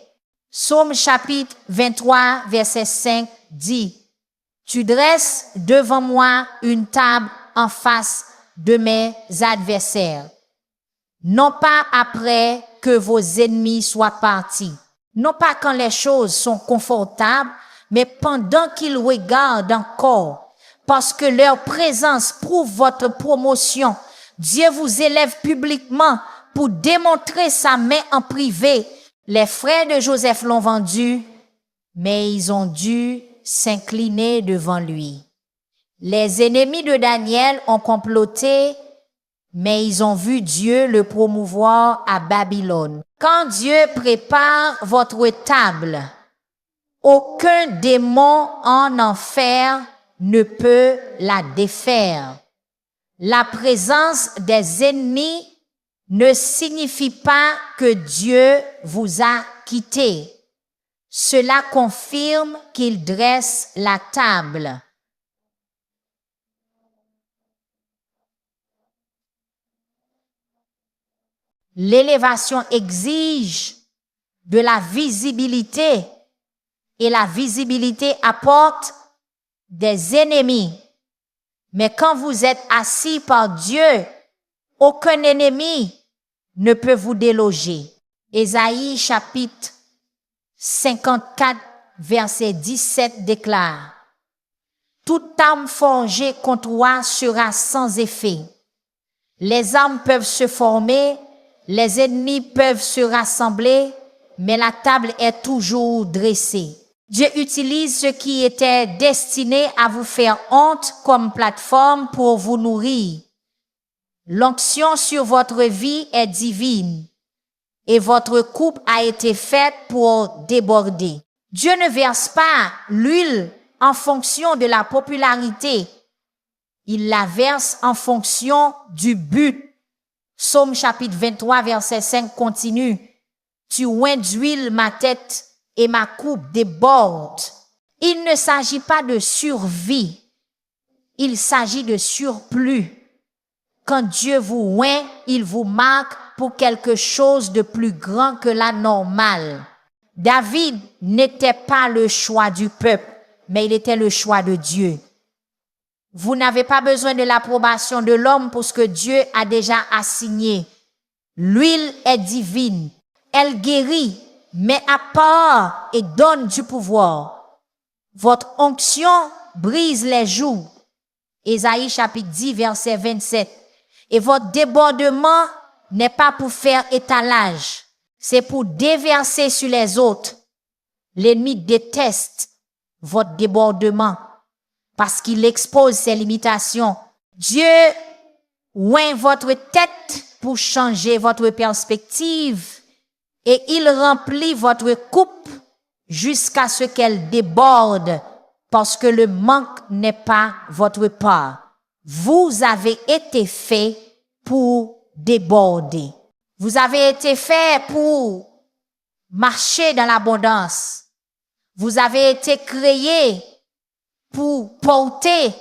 A: Psaume chapitre 23, verset 5 dit, « Tu dresses devant moi une table en face de mes adversaires, non pas après que vos ennemis soient partis, non pas quand les choses sont confortables, mais pendant qu'ils regardent encore, parce que leur présence prouve votre promotion. Dieu vous élève publiquement pour démontrer sa main en privé. Les frères de Joseph l'ont vendu, mais ils ont dû s'incliner devant lui. Les ennemis de Daniel ont comploté, mais ils ont vu Dieu le promouvoir à Babylone. Quand Dieu prépare votre table, aucun démon en enfer ne peut la défaire. La présence des ennemis ne signifie pas que Dieu vous a quitté. Cela confirme qu'il dresse la table. L'élévation exige de la visibilité et la visibilité apporte des ennemis. Mais quand vous êtes assis par Dieu, aucun ennemi ne peut vous déloger. Ésaïe chapitre 54, verset 17 déclare: toute arme forgée contre toi sera sans effet. Les armes peuvent se former, les ennemis peuvent se rassembler, mais la table est toujours dressée. Dieu utilise ce qui était destiné à vous faire honte comme plateforme pour vous nourrir. L'onction sur votre vie est divine et votre coupe a été faite pour déborder. Dieu ne verse pas l'huile en fonction de la popularité. Il la verse en fonction du but. Psaume chapitre 23, verset 5 continue. Tu oins d'huile ma tête et ma coupe déborde. Il ne s'agit pas de survie. Il s'agit de surplus. Quand Dieu vous oint, il vous marque pour quelque chose de plus grand que la normale. David n'était pas le choix du peuple, mais il était le choix de Dieu. Vous n'avez pas besoin de l'approbation de l'homme pour ce que Dieu a déjà assigné. L'huile est divine. Elle guérit, met à part et donne du pouvoir. Votre onction brise les jougs. Ésaïe chapitre 10, verset 27. Et votre débordement n'est pas pour faire étalage. C'est pour déverser sur les autres. L'ennemi déteste votre débordement parce qu'il expose ses limitations. Dieu oint votre tête pour changer votre perspective et il remplit votre coupe jusqu'à ce qu'elle déborde parce que le manque n'est pas votre part. Vous avez été fait pour déborder. Vous avez été fait pour marcher dans l'abondance. Vous avez été créé pour porter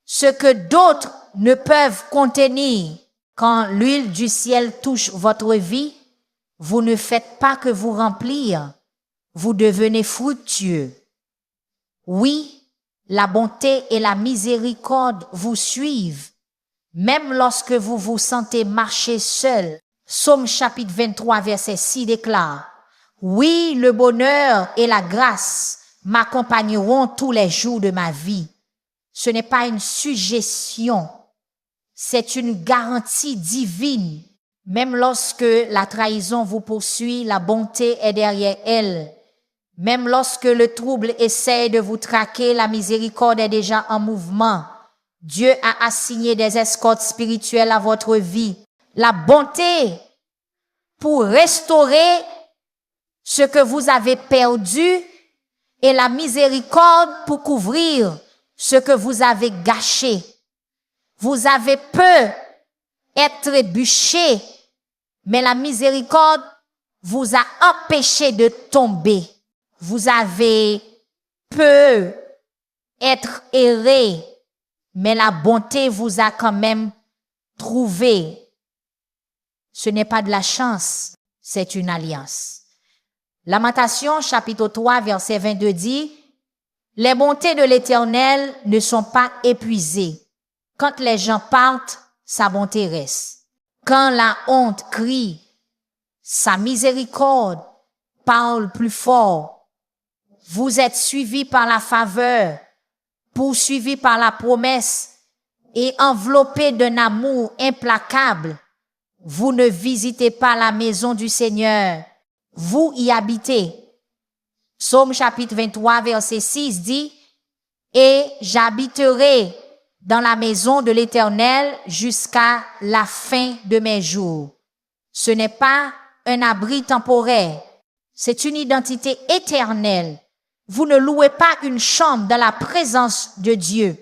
A: ce que d'autres ne peuvent contenir. Quand l'huile du ciel touche votre vie, vous ne faites pas que vous remplir, vous devenez fructueux. Oui, la bonté et la miséricorde vous suivent, même lorsque vous vous sentez marcher seul. Psaume chapitre 23, verset 6 déclare: oui, le bonheur et la grâce m'accompagneront tous les jours de ma vie. Ce n'est pas une suggestion, c'est une garantie divine. Même lorsque la trahison vous poursuit, la bonté est derrière elle. Même lorsque le trouble essaie de vous traquer, la miséricorde est déjà en mouvement. Dieu a assigné des escortes spirituelles à votre vie. La bonté pour restaurer ce que vous avez perdu et la miséricorde pour couvrir ce que vous avez gâché. Vous avez peu être trébuché, mais la miséricorde vous a empêché de tomber. Vous avez peu être erré, mais la bonté vous a quand même trouvé. Ce n'est pas de la chance, c'est une alliance. Lamentation chapitre 3 verset 22 dit: les bontés de l'Éternel ne sont pas épuisées. Quand les gens partent, sa bonté reste. Quand la honte crie, sa miséricorde parle plus fort. Vous êtes suivis par la faveur, poursuivis par la promesse et enveloppés d'un amour implacable. Vous ne visitez pas la maison du Seigneur, vous y habitez. Psaume chapitre 23 verset 6 dit: et j'habiterai dans la maison de l'Éternel jusqu'à la fin de mes jours. Ce n'est pas un abri temporaire, c'est une identité éternelle. Vous ne louez pas une chambre dans la présence de Dieu.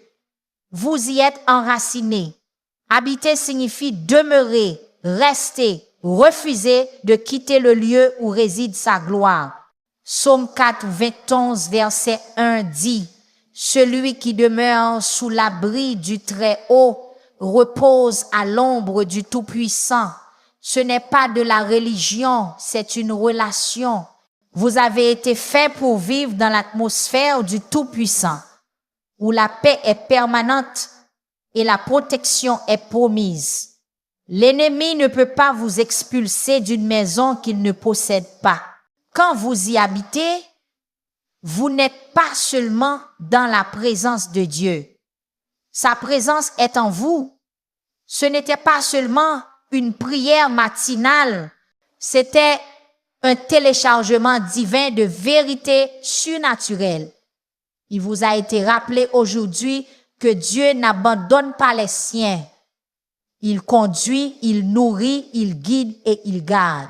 A: Vous y êtes enraciné. Habiter signifie demeurer, rester, refuser de quitter le lieu où réside sa gloire. Psaume 4, 21, verset 1 dit, « Celui qui demeure sous l'abri du Très-Haut repose à l'ombre du Tout-Puissant. Ce n'est pas de la religion, c'est une relation. Vous avez été fait pour vivre dans l'atmosphère du Tout-Puissant, où la paix est permanente et la protection est promise. L'ennemi ne peut pas vous expulser d'une maison qu'il ne possède pas. Quand vous y habitez, vous n'êtes pas seulement dans la présence de Dieu. Sa présence est en vous. Ce n'était pas seulement une prière matinale, c'était un téléchargement divin de vérité surnaturelle. Il vous a été rappelé aujourd'hui que Dieu n'abandonne pas les siens. Il conduit, il nourrit, il guide et il garde.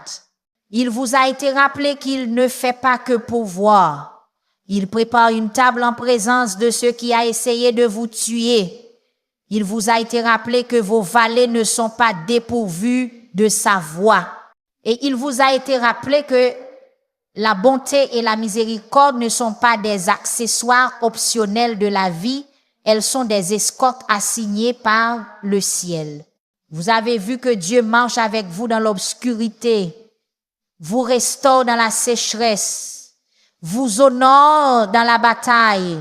A: Il vous a été rappelé qu'il ne fait pas que pourvoir. Il prépare une table en présence de ceux qui a essayé de vous tuer. Il vous a été rappelé que vos vallées ne sont pas dépourvues de sa voix. Et il vous a été rappelé que la bonté et la miséricorde ne sont pas des accessoires optionnels de la vie, elles sont des escortes assignées par le ciel. Vous avez vu que Dieu marche avec vous dans l'obscurité, vous restaure dans la sécheresse, vous honore dans la bataille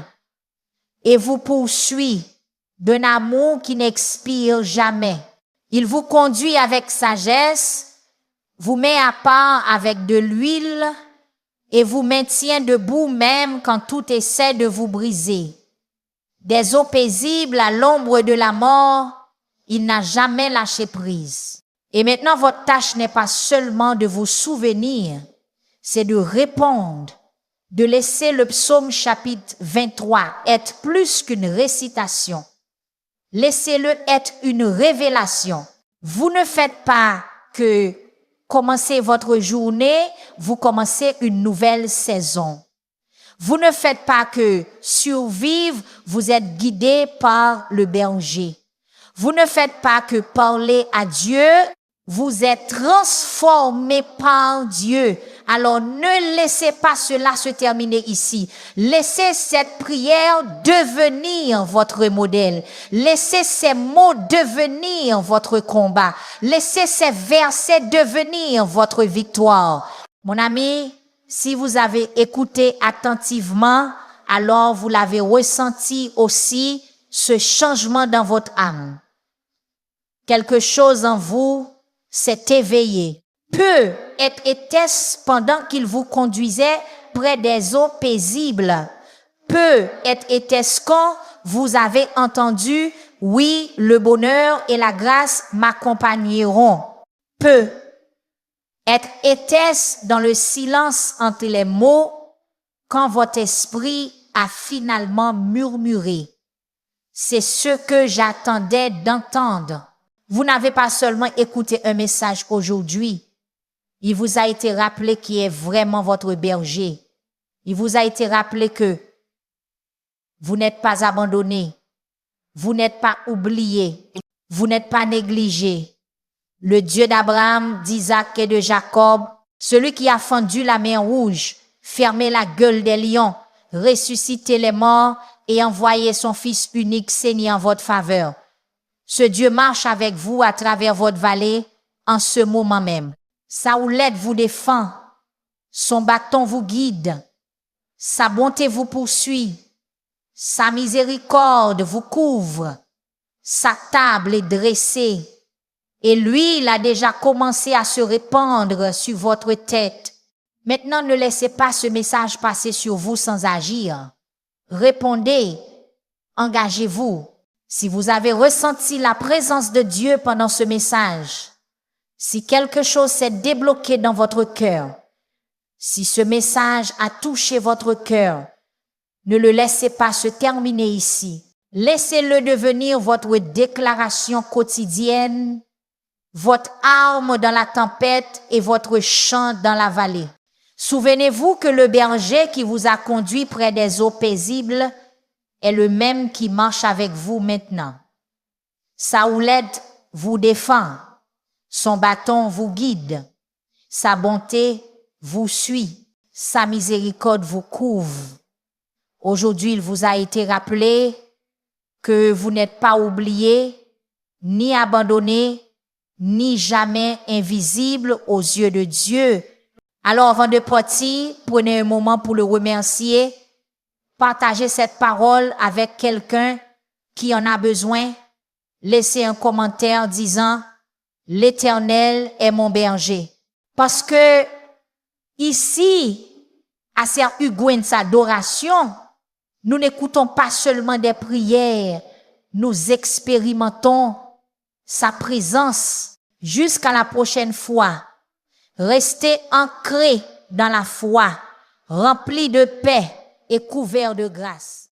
A: et vous poursuit d'un amour qui n'expire jamais. Il vous conduit avec sagesse, vous met à part avec de l'huile et vous maintient debout même quand tout essaie de vous briser. Des eaux paisibles à l'ombre de la mort, il n'a jamais lâché prise. Et maintenant, votre tâche n'est pas seulement de vous souvenir, c'est de répondre, de laisser le psaume chapitre 23 être plus qu'une récitation. Laissez-le être une révélation. Vous ne faites pas que commencer votre journée, vous commencez une nouvelle saison. Vous ne faites pas que survivre, vous êtes guidé par le berger. Vous ne faites pas que parler à Dieu, vous êtes transformé par Dieu. Alors ne laissez pas cela se terminer ici. Laissez cette prière devenir votre modèle. Laissez ces mots devenir votre combat. Laissez ces versets devenir votre victoire. Mon ami, si vous avez écouté attentivement, alors vous l'avez ressenti aussi, ce changement dans votre âme. Quelque chose en vous s'est éveillé. Peu était-ce pendant qu'il vous conduisait près des eaux paisibles. Peu était-ce quand vous avez entendu, oui, le bonheur et la grâce m'accompagneront. Peu était-ce dans le silence entre les mots quand votre esprit a finalement murmuré. C'est ce que j'attendais d'entendre. Vous n'avez pas seulement écouté un message aujourd'hui. Il vous a été rappelé qui est vraiment votre berger. Il vous a été rappelé que vous n'êtes pas abandonné. Vous n'êtes pas oublié. Vous n'êtes pas négligé. Le Dieu d'Abraham, d'Isaac et de Jacob, celui qui a fendu la mer rouge, fermé la gueule des lions, ressuscité les morts et envoyé son Fils unique saigner en votre faveur. Ce Dieu marche avec vous à travers votre vallée en ce moment même. Sa houlette vous défend, son bâton vous guide, sa bonté vous poursuit, sa miséricorde vous couvre, sa table est dressée et l'huile a déjà commencé à se répandre sur votre tête. Maintenant, ne laissez pas ce message passer sur vous sans agir. Répondez, engagez-vous. Si vous avez ressenti la présence de Dieu pendant ce message, si quelque chose s'est débloqué dans votre cœur, si ce message a touché votre cœur, ne le laissez pas se terminer ici. Laissez-le devenir votre déclaration quotidienne, votre arme dans la tempête et votre chant dans la vallée. Souvenez-vous que le berger qui vous a conduit près des eaux paisibles est le même qui marche avec vous maintenant. Sa houlette vous défend. Son bâton vous guide. Sa bonté vous suit. Sa miséricorde vous couvre. Aujourd'hui, il vous a été rappelé que vous n'êtes pas oublié, ni abandonné, ni jamais invisible aux yeux de Dieu. Alors, avant de partir, prenez un moment pour le remercier. Partagez cette parole avec quelqu'un qui en a besoin. Laissez un commentaire disant « L'Éternel est mon berger ». Parce que ici, à Sœur Huguen, sa adoration, nous n'écoutons pas seulement des prières, nous expérimentons sa présence. Jusqu'à la prochaine fois, restez ancrés dans la foi, remplis de paix et couverts de grâce.